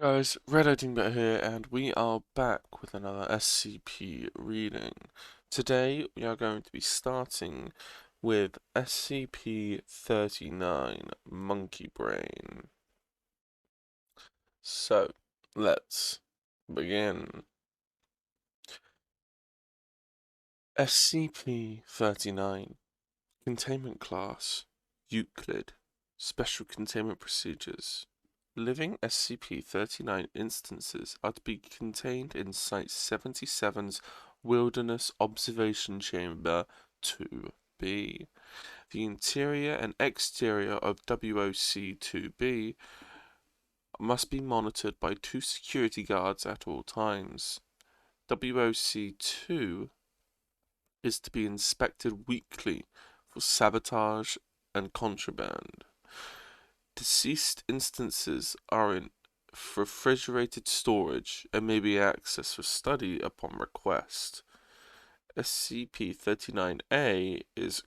Guys, Red Dingbat here, and we are back with another SCP reading. Today we are going to be starting with SCP-39 Monkey Brain. So, let's begin. SCP-39 Containment Class Euclid Special Containment Procedures. Living SCP-39 instances are to be contained in Site-77's Wilderness Observation Chamber 2B. The interior and exterior of WOC-2B must be monitored by 2 security guards at all times. WOC-2 is to be inspected weekly for sabotage and contraband. Deceased instances are in refrigerated storage and may be accessed for study upon request. SCP-39-A is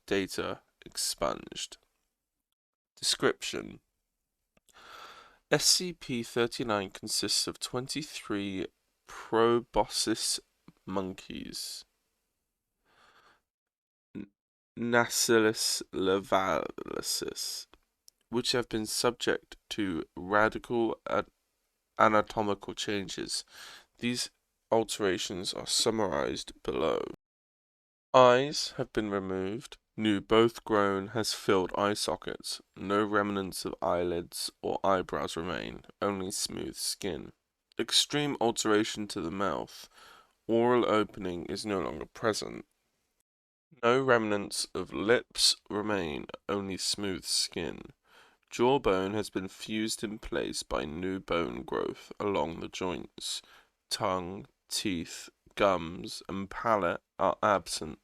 data expunged. Description: SCP-39 consists of 23 proboscis monkeys, Nacellus levalis, which have been subject to radical anatomical changes. These alterations are summarized below. Eyes have been removed. New both grown has filled eye sockets. No remnants of eyelids or eyebrows remain, only smooth skin. Extreme alteration to the mouth. Oral opening is no longer present. No remnants of lips remain, only smooth skin. Jawbone has been fused in place by new bone growth along the joints. Tongue, teeth, gums, and palate are absent,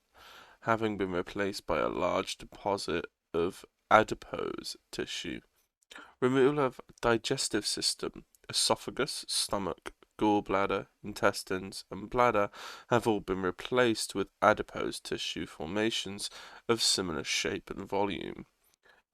having been replaced by a large deposit of adipose tissue. Removal of digestive system, esophagus, stomach, gallbladder, intestines, and bladder have all been replaced with adipose tissue formations of similar shape and volume.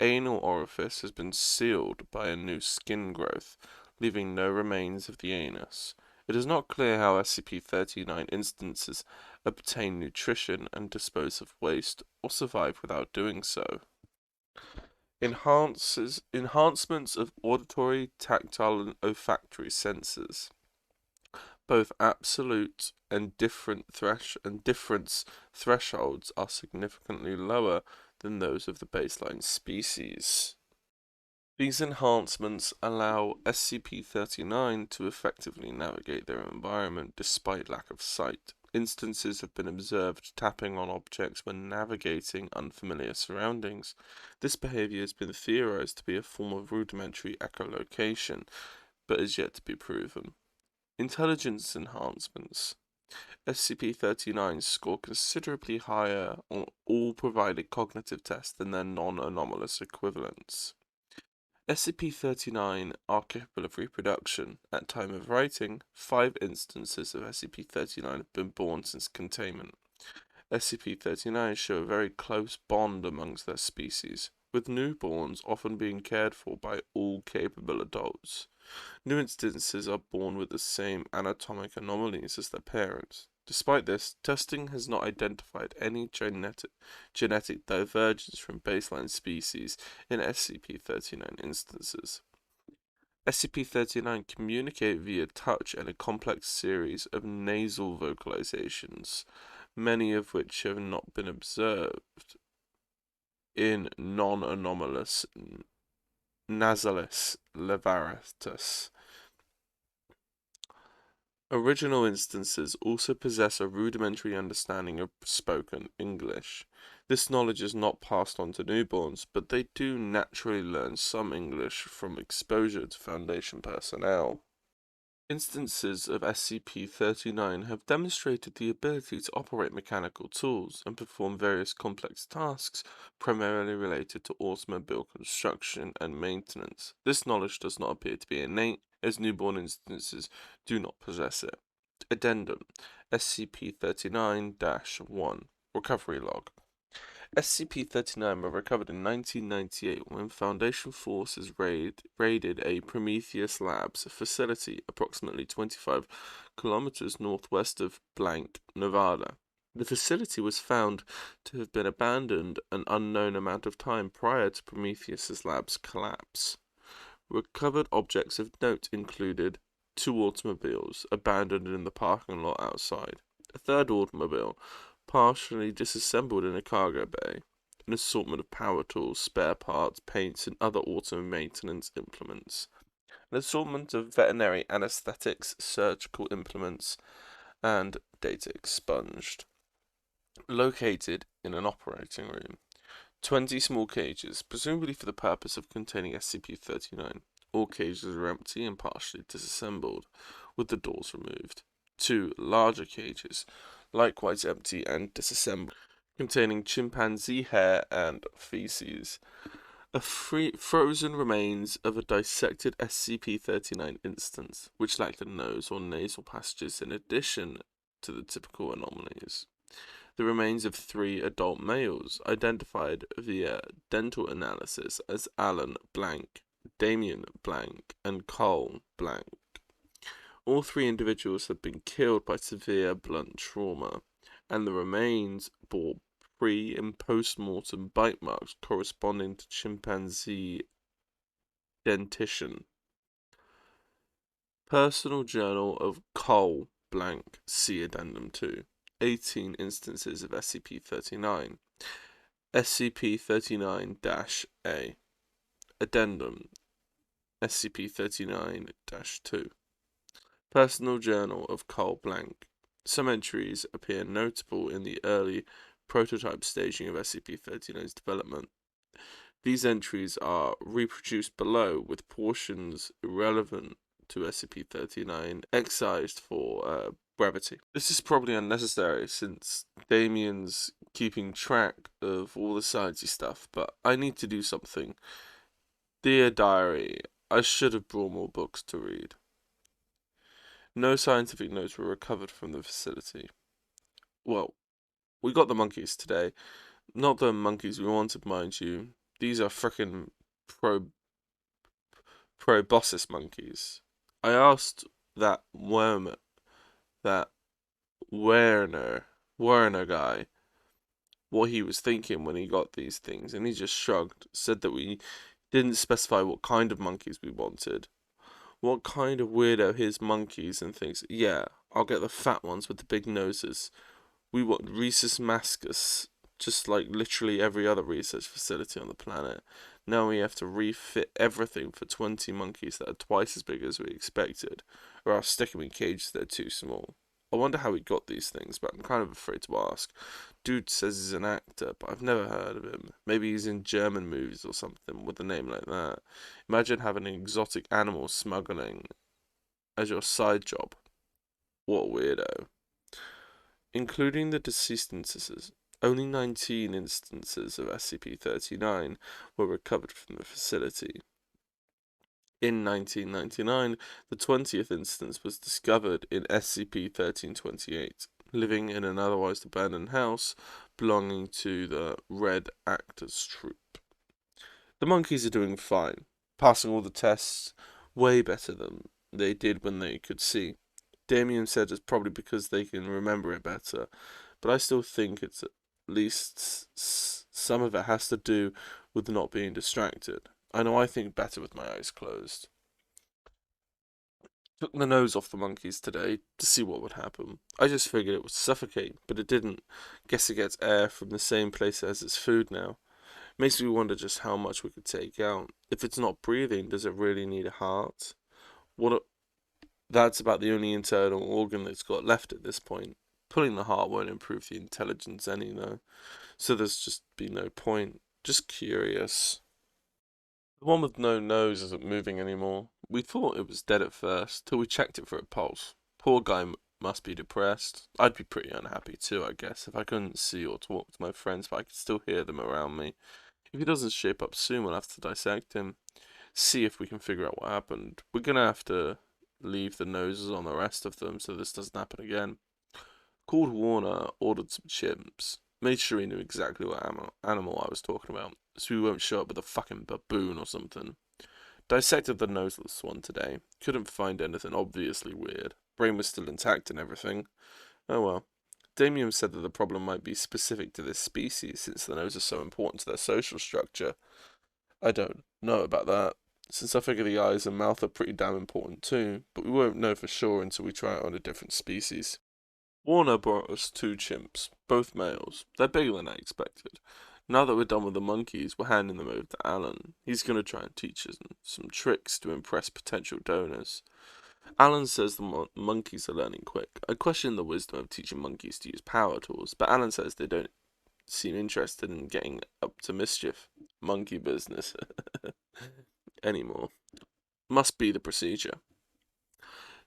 Anal orifice has been sealed by a new skin growth, leaving no remains of the anus. It is not clear how SCP-39 instances obtain nutrition and dispose of waste, or survive without doing so. Enhancements of auditory, tactile, and olfactory senses. Both absolute and difference thresholds are significantly lower than those of the baseline species. These enhancements allow SCP-39 to effectively navigate their environment despite lack of sight. Instances have been observed tapping on objects when navigating unfamiliar surroundings. This behavior has been theorized to be a form of rudimentary echolocation, but is yet to be proven. Intelligence enhancements. SCP-39 score considerably higher on all provided cognitive tests than their non-anomalous equivalents. SCP-39 are capable of reproduction. At time of writing, 5 instances of SCP-39 have been born since containment. SCP-39 show a very close bond amongst their species, with newborns often being cared for by all capable adults. New instances are born with the same anatomic anomalies as their parents. Despite this, testing has not identified any genetic divergence from baseline species in SCP-39 instances. SCP-39 communicate via touch and a complex series of nasal vocalizations, many of which have not been observed in non-anomalous Nacellus levalis. Original instances also possess a rudimentary understanding of spoken English. This knowledge is not passed on to newborns, but they do naturally learn some English from exposure to Foundation personnel. Instances of SCP-39 have demonstrated the ability to operate mechanical tools and perform various complex tasks primarily related to automobile construction and maintenance. This knowledge does not appear to be innate, as newborn instances do not possess it. Addendum: SCP-39-1 Recovery Log. SCP-39 were recovered in 1998 when Foundation forces raided a Prometheus Labs facility approximately 25 kilometers northwest of Blank, Nevada. The facility was found to have been abandoned an unknown amount of time prior to Prometheus Labs' collapse. Recovered objects of note included 2 automobiles abandoned in the parking lot outside, a third automobile partially disassembled in a cargo bay, an assortment of power tools, spare parts, paints, and other auto maintenance implements, an assortment of veterinary anesthetics, surgical implements, and data expunged. Located in an operating room, 20 small cages, presumably for the purpose of containing SCP-39. All cages are empty and partially disassembled, with the doors removed. 2 larger cages, likewise empty and disassembled, containing chimpanzee hair and feces. Frozen remains of a dissected SCP-39 instance, which lacked a nose or nasal passages in addition to the typical anomalies. The remains of 3 adult males, identified via dental analysis as Alan Blank, Damien Blank, and Cole Blank. All 3 individuals had been killed by severe blunt trauma, and the remains bore pre- and post-mortem bite marks corresponding to chimpanzee dentition. Personal Journal of Cole Blank, see Addendum 2. 18 instances of SCP-39. SCP-39-A. Addendum. SCP-39-2. Personal Journal of Cole Blank. Some entries appear notable in the early prototype staging of SCP-39's development. These entries are reproduced below, with portions irrelevant to SCP-39 excised for brevity. This is probably unnecessary since Damien's keeping track of all the sciencey stuff, but I need to do something. Dear Diary, I should have brought more books to read. No scientific notes were recovered from the facility. Well, we got the monkeys today. Not the monkeys we wanted, mind you. These are frickin' proboscis monkeys. I asked that Werner guy, what he was thinking when he got these things, and he just shrugged, said that we didn't specify what kind of monkeys we wanted. What kind of weirdo his monkeys and things. Yeah, I'll get the fat ones with the big noses. We want Rhesus mascus, just like literally every other research facility on the planet. Now we have to refit everything for 20 monkeys that are twice as big as we expected, or I'll stick them in cages that are too small. I wonder how he got these things, but I'm kind of afraid to ask. Dude says he's an actor, but I've never heard of him. Maybe he's in German movies or something with a name like that. Imagine having an exotic animal smuggling as your side job. What a weirdo. Including the deceased instances, only 19 instances of SCP-39 were recovered from the facility. In 1999, the 20th instance was discovered in SCP-1328, living in an otherwise abandoned house belonging to the Red Actors Troupe. The monkeys are doing fine, passing all the tests way better than they did when they could see. Damien said it's probably because they can remember it better, but I still think it's at least some of it has to do with not being distracted. I know I think better with my eyes closed. Took the nose off the monkeys today to see what would happen. I just figured it would suffocate, but it didn't. Guess it gets air from the same place as its food now. Makes me wonder just how much we could take out. If it's not breathing, does it really need a heart? That's about the only internal organ it's got left at this point. Pulling the heart won't improve the intelligence any, though. So there's just be no point. Just curious. The one with no nose isn't moving anymore. We thought it was dead at first, till we checked it for a pulse. Poor guy must be depressed. I'd be pretty unhappy too, I guess, if I couldn't see or talk to my friends, but I could still hear them around me. If he doesn't shape up soon, we'll have to dissect him. See if we can figure out what happened. We're gonna have to leave the noses on the rest of them so this doesn't happen again. Called Warner, ordered some chimps. Made sure he knew exactly what animal I was talking about, so we won't show up with a fucking baboon or something. Dissected the noseless one today. Couldn't find anything obviously weird. Brain was still intact and everything. Oh well. Damien said that the problem might be specific to this species since the nose is so important to their social structure. I don't know about that, since I figure the eyes and mouth are pretty damn important too, but we won't know for sure until we try it on a different species. Warner brought us 2 chimps, both males. They're bigger than I expected. Now that we're done with the monkeys, we're handing them over to Alan. He's going to try and teach us some tricks to impress potential donors. Alan says the monkeys are learning quick. I question the wisdom of teaching monkeys to use power tools, but Alan says they don't seem interested in getting up to mischief. Monkey business. Anymore. Must be the procedure.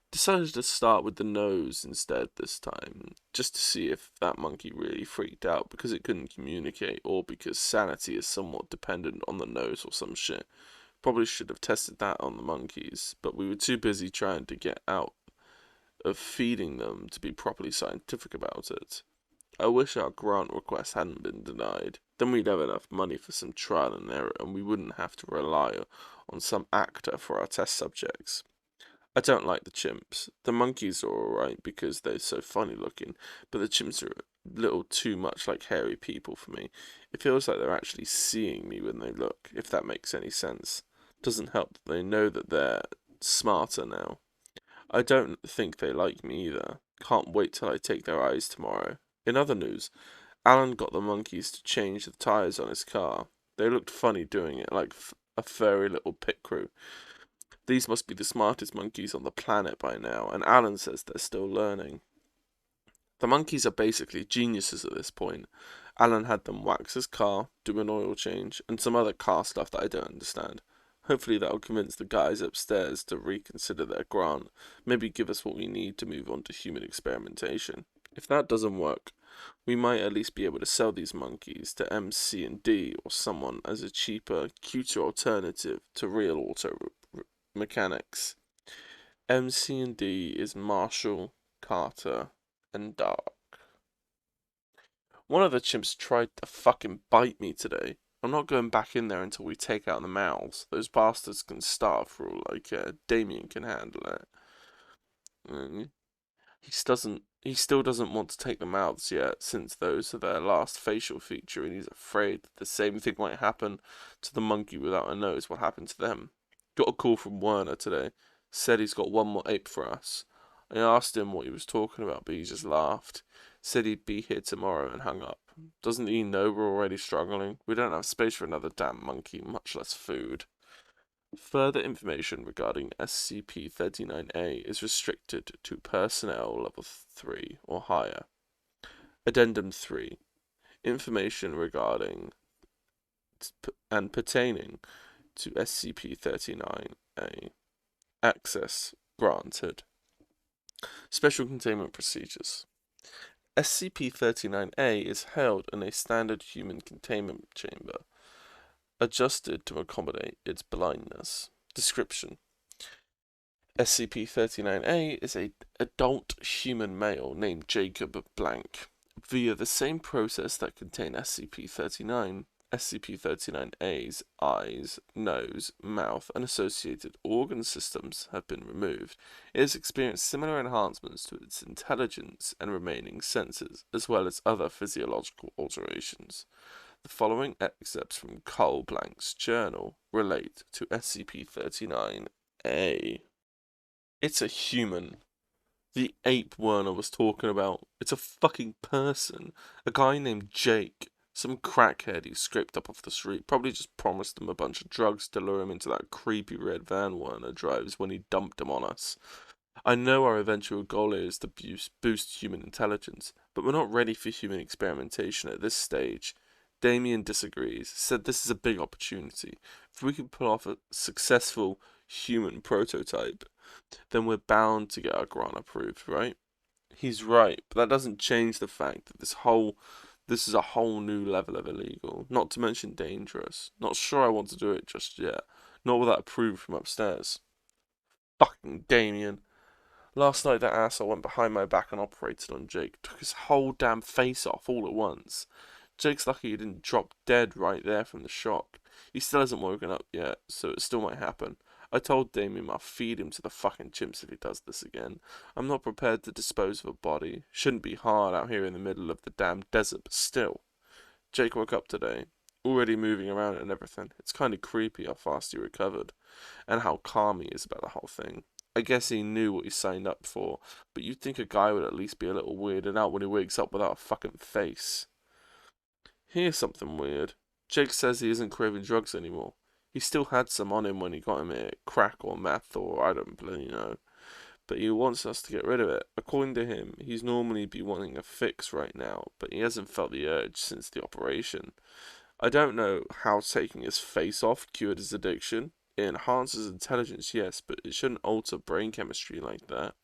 Decided to start with the nose instead this time, just to see if that monkey really freaked out because it couldn't communicate or because sanity is somewhat dependent on the nose or some shit. Probably should have tested that on the monkeys, but we were too busy trying to get out of feeding them to be properly scientific about it. I wish our grant request hadn't been denied. Then we'd have enough money for some trial and error and we wouldn't have to rely on some actor for our test subjects. I don't like the chimps. The monkeys are alright because they're so funny looking, but the chimps are a little too much like hairy people for me. It feels like they're actually seeing me when they look, if that makes any sense. Doesn't help that they know that they're smarter now. I don't think they like me either. Can't wait till I take their eyes tomorrow. In other news, Alan got the monkeys to change the tyres on his car. They looked funny doing it, like a furry little pit crew. These must be the smartest monkeys on the planet by now, and Alan says they're still learning. The monkeys are basically geniuses at this point. Alan had them wax his car, do an oil change, and some other car stuff that I don't understand. Hopefully that'll convince the guys upstairs to reconsider their grant, maybe give us what we need to move on to human experimentation. If that doesn't work, we might at least be able to sell these monkeys to MC&D or someone as a cheaper, cuter alternative to real auto mechanics. MC&D is Marshall, Carter, and Dark. One of the chimps tried to fucking bite me today. I'm not going back in there until we take out the mouths. Those bastards can starve for all I care. Damien can handle it. He still doesn't want to take the mouths yet, since those are their last facial feature, and he's afraid that the same thing might happen to the monkey without a nose. What happened to them? Got a call from Werner today. Said he's got one more ape for us. I asked him what he was talking about, but he just laughed. Said he'd be here tomorrow and hung up. Doesn't he know we're already struggling? We don't have space for another damn monkey, much less food. Further information regarding SCP-39-A is restricted to personnel level 3 or higher. Addendum 3. Information regarding and pertaining to SCP-39-A. Access granted. Special containment procedures. SCP-39-A is held in a standard human containment chamber, adjusted to accommodate its blindness. Description: SCP-39-A is an adult human male named Jacob Blank. Via the same process that contained SCP-39, SCP-39-A's eyes, nose, mouth, and associated organ systems have been removed. It has experienced similar enhancements to its intelligence and remaining senses, as well as other physiological alterations. The following excerpts from Carl Blank's journal relate to SCP-39-A. It's a human. The ape Werner was talking about. It's a fucking person. A guy named Jake. Some crackhead he scraped up off the street. Probably just promised him a bunch of drugs to lure him into that creepy red van Werner drives when he dumped him on us. I know our eventual goal is to boost human intelligence, but we're not ready for human experimentation at this stage. Damien disagrees, said this is a big opportunity. If we can pull off a successful human prototype, then we're bound to get our grant approved, right? He's right, but that doesn't change the fact that this is a whole new level of illegal, not to mention dangerous. Not sure I want to do it just yet, not without approval from upstairs. Fucking Damien. Last night that asshole went behind my back and operated on Jake. Took his whole damn face off all at once. Jake's lucky he didn't drop dead right there from the shock. He still hasn't woken up yet, so it still might happen. I told Damien I'll feed him to the fucking chimps if he does this again. I'm not prepared to dispose of a body. Shouldn't be hard out here in the middle of the damn desert, but still. Jake woke up today, already moving around and everything. It's kind of creepy how fast he recovered, and how calm he is about the whole thing. I guess he knew what he signed up for, but you'd think a guy would at least be a little weirded out when he wakes up without a fucking face. Here's something weird. Jake says he isn't craving drugs anymore. He still had some on him when he got him here, crack or meth or I don't bloody know. But he wants us to get rid of it. According to him, he's normally be wanting a fix right now, but he hasn't felt the urge since the operation. I don't know how taking his face off cured his addiction. It enhances intelligence, yes, but it shouldn't alter brain chemistry like that.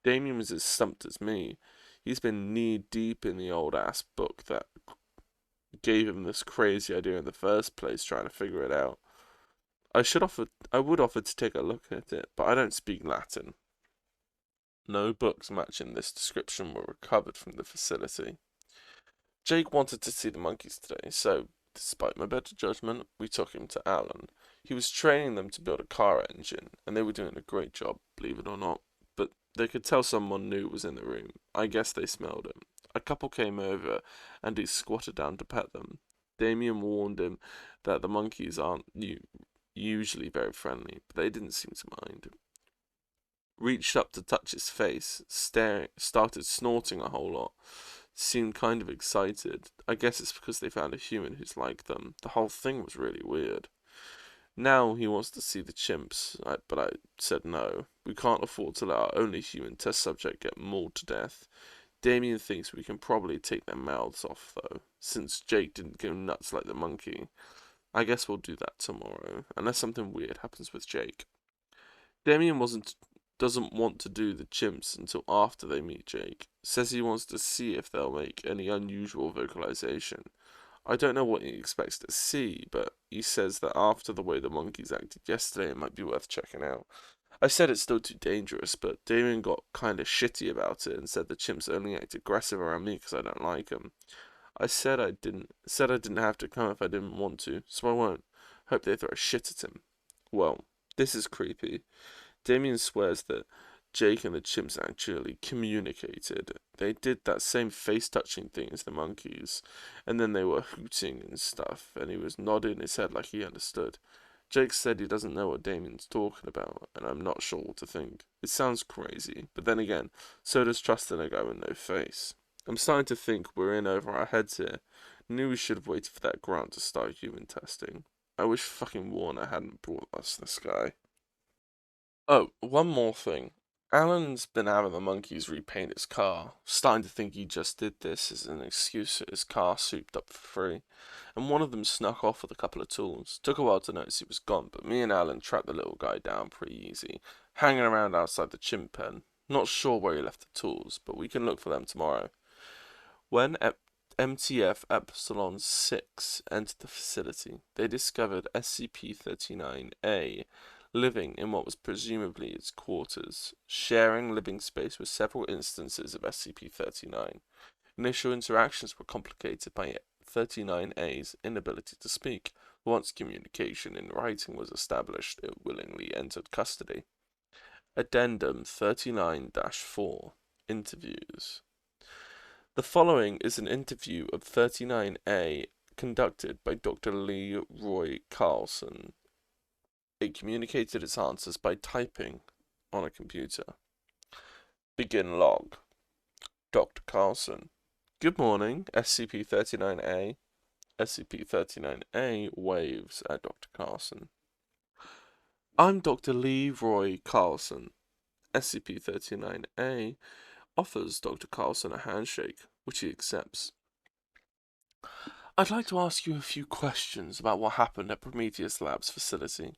Damien was as stumped as me. He's been knee deep in the old ass book that gave him this crazy idea in the first place, trying to figure it out. I would offer to take a look at it, but I don't speak Latin. No books matching this description were recovered from the facility. Jake wanted to see the monkeys today, so, despite my better judgment, we took him to Alan. He was training them to build a car engine, and they were doing a great job, believe it or not. But they could tell someone new was in the room. I guess they smelled him. A couple came over, and he squatted down to pet them. Damien warned him that the monkeys aren't usually very friendly, but they didn't seem to mind. Reached up to touch his face, started snorting a whole lot. Seemed kind of excited. I guess it's because they found a human who's like them. The whole thing was really weird. Now he wants to see the chimps, but I said no. We can't afford to let our only human test subject get mauled to death. Damien thinks we can probably take their mouths off, though, since Jake didn't go nuts like the monkey. I guess we'll do that tomorrow, unless something weird happens with Jake. Damien doesn't want to do the chimps until after they meet Jake. Says he wants to see if they'll make any unusual vocalization. I don't know what he expects to see, but he says that after the way the monkeys acted yesterday, it might be worth checking out. I said it's still too dangerous, but Damien got kind of shitty about it and said the chimps only act aggressive around me because I don't like them. I said I didn't have to come if I didn't want to, so I won't. Hope they throw a shit at him. Well, this is creepy. Damien swears that Jake and the chimps actually communicated. They did that same face-touching thing as the monkeys, and then they were hooting and stuff, and he was nodding his head like he understood. Jake said he doesn't know what Damien's talking about, and I'm not sure what to think. It sounds crazy, but then again, so does trusting a guy with no face. I'm starting to think we're in over our heads here. Knew we should have waited for that grant to start human testing. I wish fucking Warner hadn't brought us this guy. Oh, one more thing. Alan's been having the monkeys repaint his car. Starting to think he just did this as an excuse to get his car souped up for free. And one of them snuck off with a couple of tools. Took a while to notice he was gone, but me and Alan tracked the little guy down pretty easy, hanging around outside the chimp pen. Not sure where he left the tools, but we can look for them tomorrow. When MTF Epsilon 6 entered the facility, they discovered SCP-39-A living in what was presumably its quarters, sharing living space with several instances of SCP-39. Initial interactions were complicated by 39A's inability to speak. Once communication in writing was established, it willingly entered custody. Addendum 39-4 Interviews. The following is an interview of 39A conducted by Dr. Lee Roy Carlson. It communicated its answers by typing on a computer. Begin log. Dr. Carlson. Good morning, SCP-39A. SCP-39A waves at Dr. Carlson. I'm Dr. Lee Roy Carlson. SCP-39A offers Dr. Carlson a handshake, which he accepts. I'd like to ask you a few questions about what happened at Prometheus Labs facility.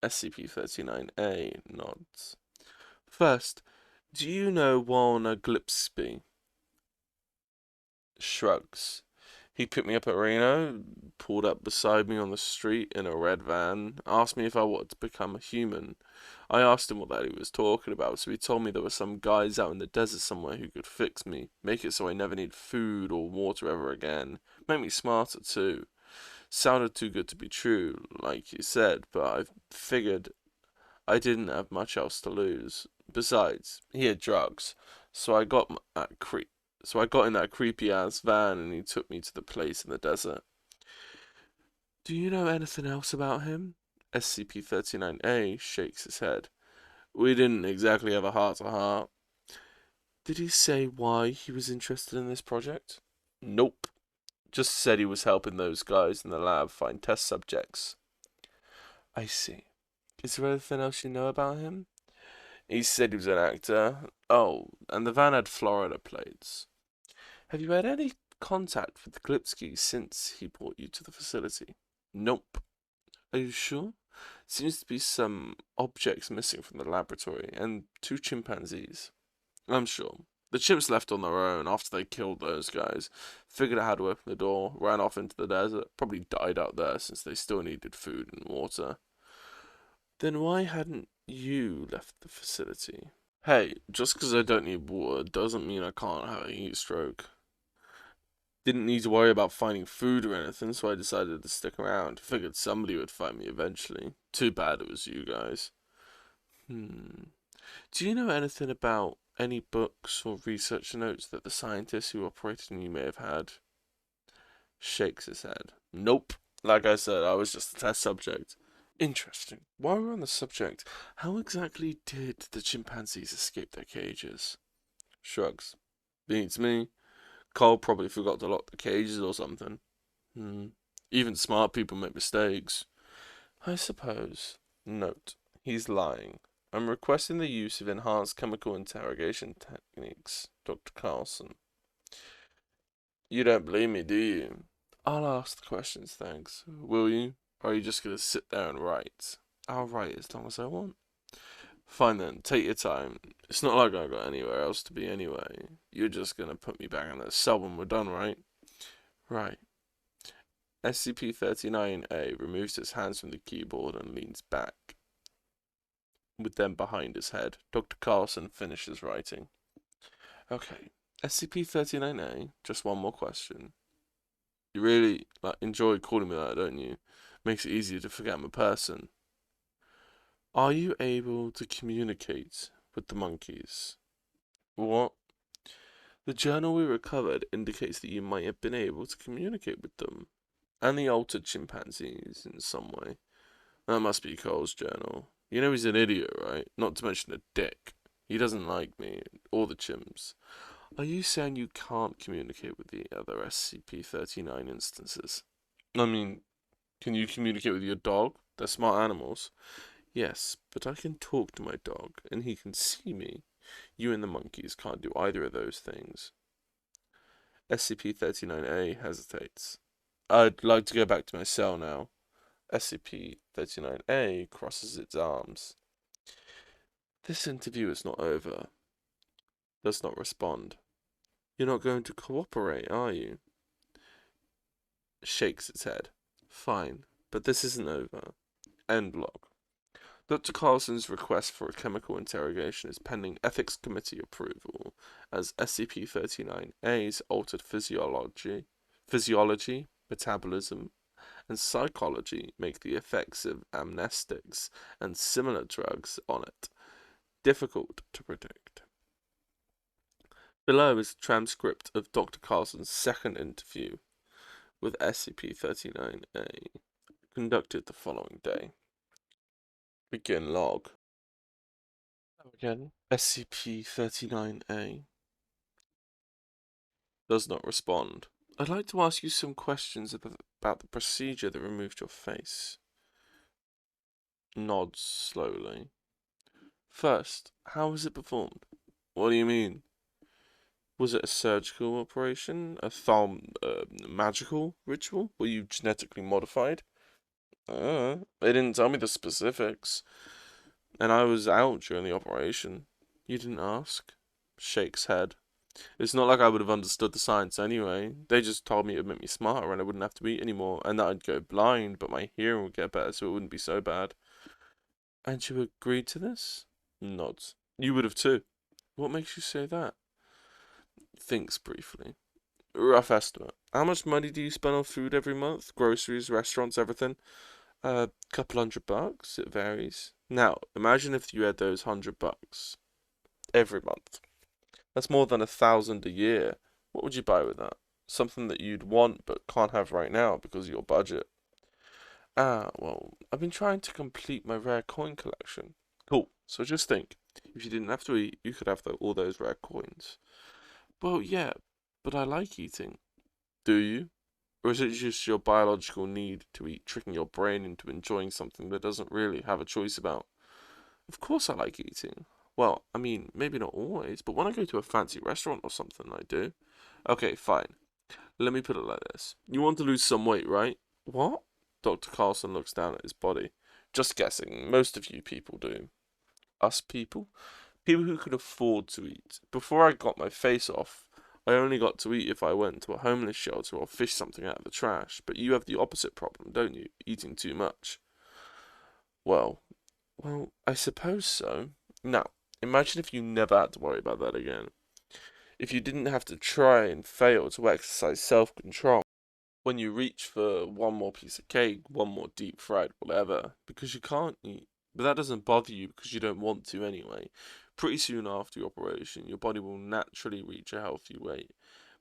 SCP-39A nods. First, do you know Warner Glipsby? Shrugs. He picked me up at Reno, pulled up beside me on the street in a red van, asked me if I wanted to become a human. I asked him what that he was talking about, so he told me there were some guys out in the desert somewhere who could fix me, make it so I never need food or water ever again, make me smarter too. Sounded too good to be true, like you said, but I figured I didn't have much else to lose. Besides, he had drugs, so I got that so I got in that creepy ass van and he took me to the place in the desert. Do you know anything else about him? SCP-39A shakes his head. We didn't exactly have a heart to heart. Did he say why he was interested in this project? Nope. Just said he was helping those guys in the lab find test subjects. I see. Is there anything else you know about him? He said he was an actor. Oh, and the van had Florida plates. Have you had any contact with Glipsky since he brought you to the facility? Nope. Are you sure? Seems to be some objects missing from the laboratory, and 2 chimpanzees. I'm sure. The chimps left on their own after they killed those guys, figured out how to open the door, ran off into the desert, probably died out there since they still needed food and water. Then why hadn't you left the facility? Hey, just because I don't need water doesn't mean I can't have a heat stroke. Didn't need to worry about finding food or anything, so I decided to stick around. Figured somebody would find me eventually. Too bad it was you guys. Do you know anything about any books or research notes that the scientists who operated on you may have had? Shakes his head. Nope. Like I said, I was just a test subject. Interesting. While we're on the subject, how exactly did the chimpanzees escape their cages? Shrugs. Beats me. Cole probably forgot to lock the cages or something. Even smart people make mistakes. I suppose. Note. He's lying. I'm requesting the use of enhanced chemical interrogation techniques, Dr. Carlson. You don't believe me, do you? I'll ask the questions, thanks. Will you? Or are you just going to sit there and write? I'll write as long as I want. Fine then, take your time. It's not like I got anywhere else to be anyway. You're just going to put me back in the cell when we're done, right? Right. SCP-39A removes his hands from the keyboard and leans back, with them behind his head. Dr. Carlson finishes writing. Okay, SCP-39A, just one more question. You really enjoy calling me that, don't you? Makes it easier to forget I'm a person. Are you able to communicate with the monkeys? What? The journal we recovered indicates that you might have been able to communicate with them. And the altered chimpanzees in some way. That must be Cole's journal. You know he's an idiot, right? Not to mention a dick. He doesn't like me, or the chimps. Are you saying you can't communicate with the other SCP-39 instances? I mean, can you communicate with your dog? They're smart animals. Yes, but I can talk to my dog, and he can see me. You and the monkeys can't do either of those things. SCP-39A hesitates. I'd like to go back to my cell now. SCP-39A crosses its arms. This interview is not over. Does not respond. You're not going to cooperate, are you? Shakes its head. Fine, but this isn't over. End log. Dr. Carlson's request for a chemical interrogation is pending Ethics Committee approval, as SCP-39A's altered physiology, metabolism, and psychology make the effects of amnestics and similar drugs on it difficult to predict. Below is a transcript of Dr. Carlson's second interview with SCP-39A, conducted the following day. Begin log. Again, SCP-39A does not respond. I'd like to ask you some questions about the procedure that removed your face. Nods slowly. First, how was it performed? What do you mean? Was it a surgical operation? A magical ritual? Were you genetically modified? They didn't tell me the specifics. And I was out during the operation. You didn't ask? Shakes head. It's not like I would have understood the science anyway. They just told me it would make me smarter and I wouldn't have to eat anymore, and that I'd go blind, but my hearing would get better, so it wouldn't be so bad. And you agreed to this? Nods. You would have too. What makes you say that? Thinks briefly. Rough estimate. How much money do you spend on food every month? Groceries, restaurants, everything? A couple $100. It varies. Now, imagine if you had those $100 every month. That's more than 1,000 a year. What would you buy with that? Something that you'd want but can't have right now because of your budget. Ah, well, I've been trying to complete my rare coin collection. Cool. So just think, if you didn't have to eat, you could have all those rare coins. Well, yeah, but I like eating. Do you? Or is it just your biological need to eat tricking your brain into enjoying something that doesn't really have a choice about? Of course I like eating. Well, I mean, maybe not always, but when I go to a fancy restaurant or something, I do. Okay, fine. Let me put it like this. You want to lose some weight, right? What? Dr. Carlson looks down at his body. Just guessing. Most of you people do. Us people? People who can afford to eat. Before I got my face off, I only got to eat if I went to a homeless shelter or fished something out of the trash. But you have the opposite problem, don't you? Eating too much. Well, I suppose so. Now, imagine if you never had to worry about that again. If you didn't have to try and fail to exercise self-control when you reach for one more piece of cake, one more deep fried whatever, because you can't eat. But that doesn't bother you because you don't want to anyway. Pretty soon after your operation, your body will naturally reach a healthy weight.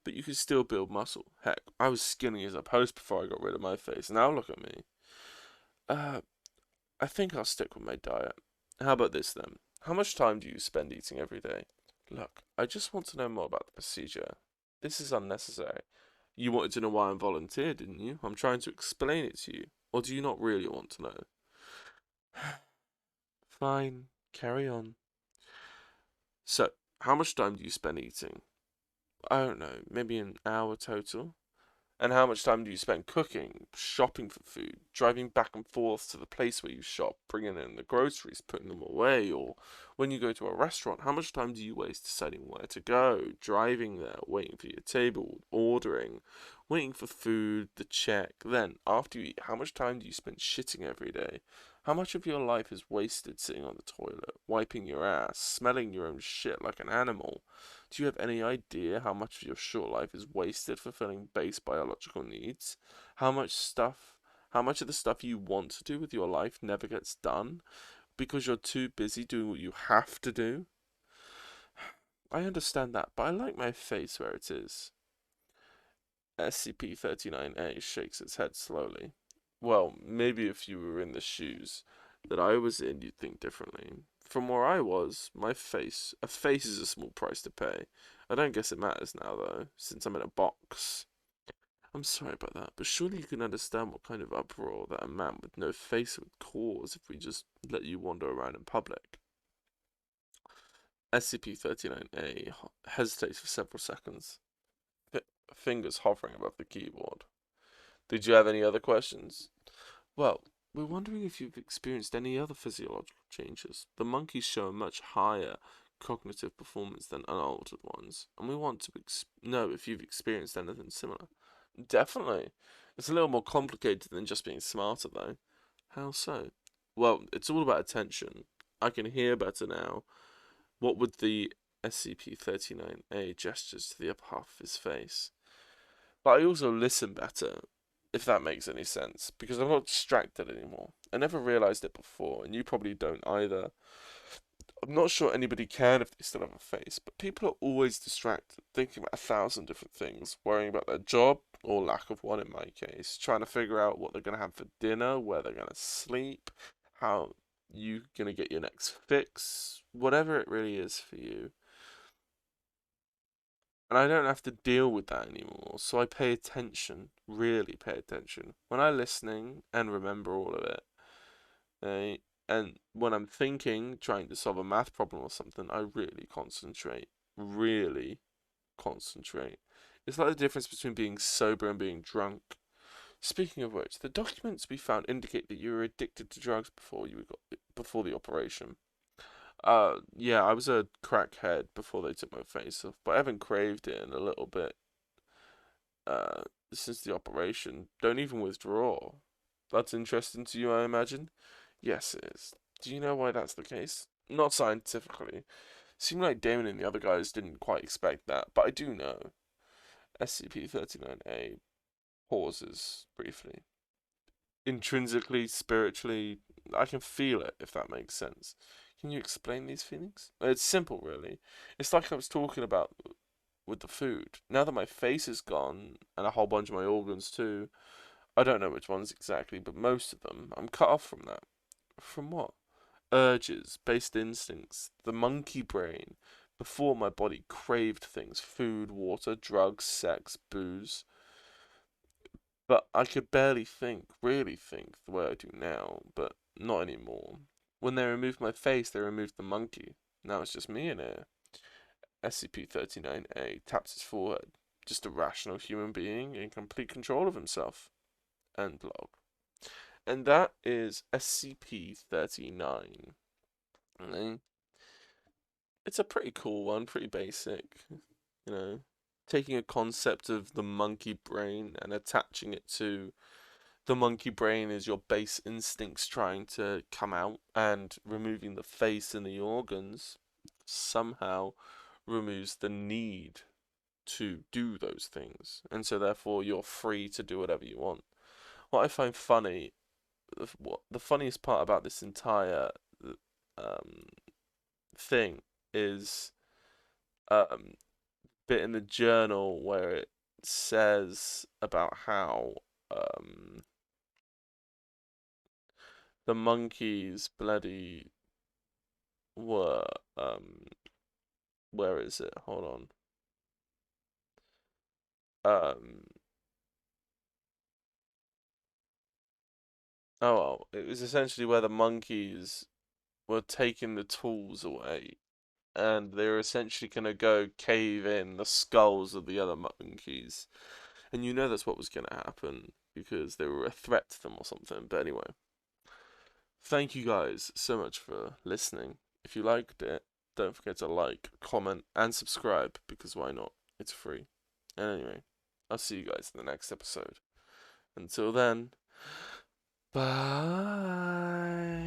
But you can still build muscle. Heck, I was skinny as a post before I got rid of my face. Now look at me. Uh, I think I'll stick with my diet. How about this then? How much time do you spend eating every day? Look, I just want to know more about the procedure. This is unnecessary. You wanted to know why I volunteered, didn't you? I'm trying to explain it to you. Or do you not really want to know? Fine, carry on. So, how much time do you spend eating? I don't know, maybe an hour total? And how much time do you spend cooking, shopping for food, driving back and forth to the place where you shop, bringing in the groceries, putting them away, or when you go to a restaurant, how much time do you waste deciding where to go, driving there, waiting for your table, ordering, waiting for food, the check, then, after you eat, how much time do you spend shitting every day? How much of your life is wasted sitting on the toilet, wiping your ass, smelling your own shit like an animal? Do you have any idea how much of your short life is wasted fulfilling base biological needs? How much of the stuff you want to do with your life never gets done because you're too busy doing what you have to do? I understand that, but I like my face where it is. SCP-39-A shakes its head slowly. Well, maybe if you were in the shoes that I was in, you'd think differently. From where I was, a face is a small price to pay. I don't guess it matters now, though, since I'm in a box. I'm sorry about that, but surely you can understand what kind of uproar that a man with no face would cause if we just let you wander around in public. SCP-39-A hesitates for several seconds, fingers hovering above the keyboard. Did you have any other questions? Well, we're wondering if you've experienced any other physiological changes. The monkeys show a much higher cognitive performance than unaltered ones, and we want to know if you've experienced anything similar. Definitely. It's a little more complicated than just being smarter, though. How so? Well, it's all about attention. I can hear better now. What would the SCP-39-A gestures to the upper half of his face? But I also listen better, if that makes any sense, because I'm not distracted anymore. I never realized it before, and you probably don't either. I'm not sure anybody can if they still have a face, but people are always distracted, thinking about 1,000 different things, worrying about their job, or lack of one in my case, trying to figure out what they're going to have for dinner, where they're going to sleep, how you're going to get your next fix, whatever it really is for you. And I don't have to deal with that anymore, so I pay attention, really pay attention. When I'm listening and remember all of it, eh, and when I'm thinking, trying to solve a math problem or something, I really concentrate. Really concentrate. It's like the difference between being sober and being drunk. Speaking of which, the documents we found indicate that you were addicted to drugs before the operation. Yeah, I was a crackhead before they took my face off, but I haven't craved it in a little bit, uh, since the operation. Don't even withdraw. That's interesting to you, I imagine? Yes, it is. Do you know why that's the case? Not scientifically. Seemed like Damon and the other guys didn't quite expect that, but I do know. SCP-39A pauses briefly. Intrinsically, spiritually, I can feel it, if that makes sense. Can you explain these feelings? It's simple, really. It's like I was talking about with the food. Now that my face is gone, and a whole bunch of my organs too, I don't know which ones exactly, but most of them, I'm cut off from that. From what? Urges, based instincts, the monkey brain. Before my body craved things: food, water, drugs, sex, booze. But I could barely think, really think, the way I do now, but not anymore. When they removed my face, they removed the monkey. Now it's just me in here. SCP-39A taps his forehead. Just a rational human being in complete control of himself. End log. And that is SCP-39. It's a pretty cool one, pretty basic. You know, taking a concept of the monkey brain and attaching it to the monkey brain is your base instincts trying to come out, and removing the face and the organs somehow removes the need to do those things, and so therefore you're free to do whatever you want. What I find funny, what the funniest part about this entire um, thing is bit in the journal where it says about how the monkeys bloody were where is it? Hold on. Um oh well, it was essentially where the monkeys were taking the tools away, and they were essentially gonna go cave in the skulls of the other monkeys. And you know that's what was gonna happen because they were a threat to them or something. But anyway, thank you guys so much for listening. If you liked it, don't forget to like, comment, and subscribe, because why not? It's free. And anyway, I'll see you guys in the next episode. Until then, bye.